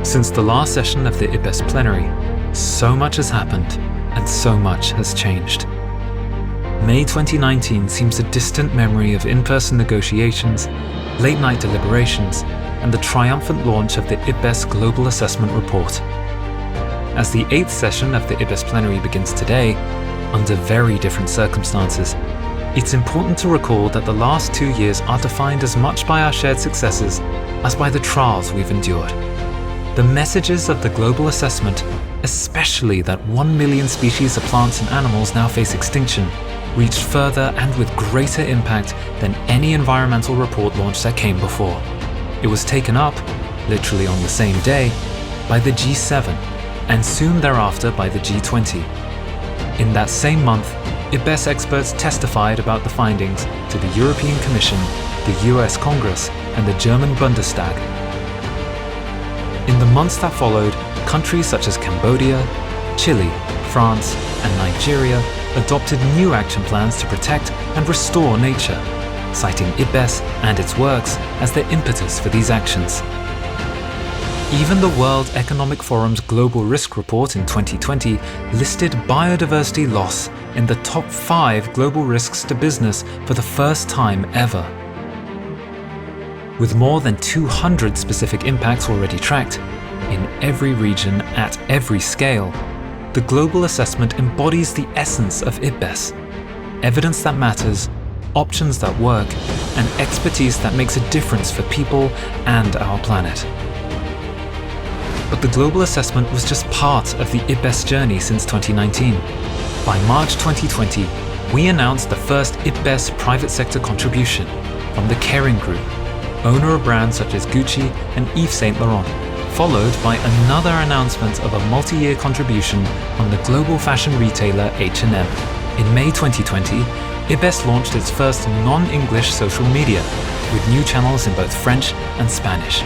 Since the last session of the IPBES Plenary, so much has happened and so much has changed. May 2019 seems a distant memory of in-person negotiations, late-night deliberations, and the triumphant launch of the IPBES Global Assessment Report. As the 8th session of the IPBES Plenary begins today, under very different circumstances, it's important to recall that the last 2 years are defined as much by our shared successes as by the trials we've endured. The messages of the global assessment, especially that 1 million species of plants and animals now face extinction, reached further and with greater impact than any environmental report launch that came before. It was taken up, literally on the same day, by the G7 and soon thereafter by the G20. In that same month, IPBES experts testified about the findings to the European Commission, the US Congress, and the German Bundestag. In the months that followed, countries such as Cambodia, Chile, France, and Nigeria adopted new action plans to protect and restore nature, citing IPBES and its works as their impetus for these actions. Even the World Economic Forum's Global Risk Report in 2020 listed biodiversity loss in the top 5 global risks to business for the first time ever. With more than 200 specific impacts already tracked, in every region at every scale, the global assessment embodies the essence of IPBES: evidence that matters, options that work, and expertise that makes a difference for people and our planet. But the global assessment was just part of the IPBES journey since 2019. By March 2020, we announced the first IPBES private sector contribution from the Kering Group, owner of brands such as Gucci and Yves Saint Laurent, followed by another announcement of a multi-year contribution from the global fashion retailer H&M. In May 2020, IPBES launched its first non-English social media, with new channels in both French and Spanish.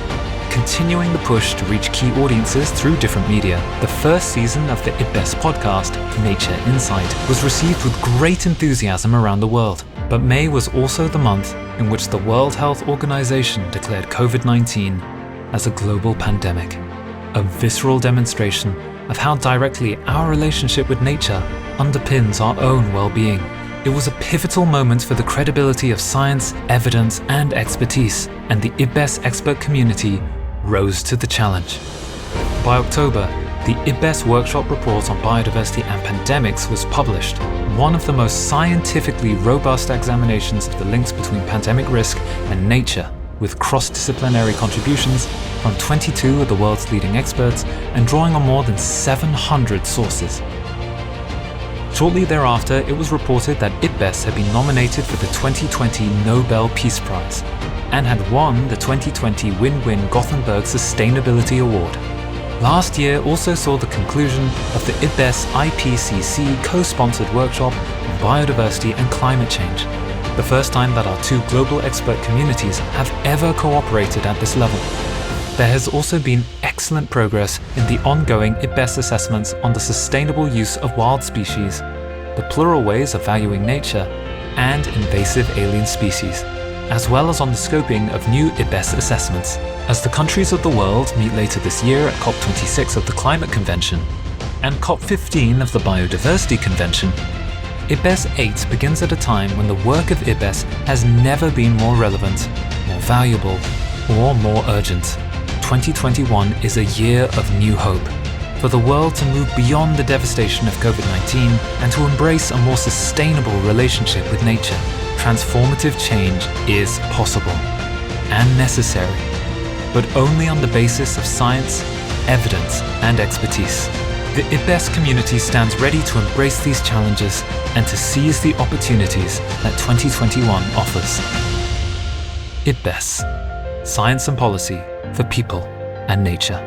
Continuing the push to reach key audiences through different media, the first season of the IPBES podcast, Nature Insight, was received with great enthusiasm around the world. But May was also the month in which the World Health Organization declared COVID-19 as a global pandemic, a visceral demonstration of how directly our relationship with nature underpins our own well-being. It was a pivotal moment for the credibility of science, evidence, and expertise, and the IPBES expert community rose to the challenge. By October, the IPBES Workshop Report on Biodiversity and Pandemics was published, one of the most scientifically robust examinations of the links between pandemic risk and nature, with cross-disciplinary contributions from 22 of the world's leading experts and drawing on more than 700 sources. Shortly thereafter, it was reported that IPBES had been nominated for the 2020 Nobel Peace Prize and had won the 2020 Win-Win Gothenburg Sustainability Award. Last year also saw the conclusion of the IPBES IPCC co-sponsored workshop on biodiversity and climate change, the first time that our two global expert communities have ever cooperated at this level. There has also been excellent progress in the ongoing IPBES assessments on the sustainable use of wild species, the plural ways of valuing nature, and invasive alien species, as well as on the scoping of new IPBES assessments. As the countries of the world meet later this year at COP26 of the Climate Convention and COP15 of the Biodiversity Convention, IPBES 8 begins at a time when the work of IPBES has never been more relevant, more valuable, or more urgent. 2021 is a year of new hope, for the world to move beyond the devastation of COVID-19 and to embrace a more sustainable relationship with nature. Transformative change is possible and necessary, but only on the basis of science, evidence, and expertise. The IPBES community stands ready to embrace these challenges and to seize the opportunities that 2021 offers. IPBES, Science and Policy for People and Nature.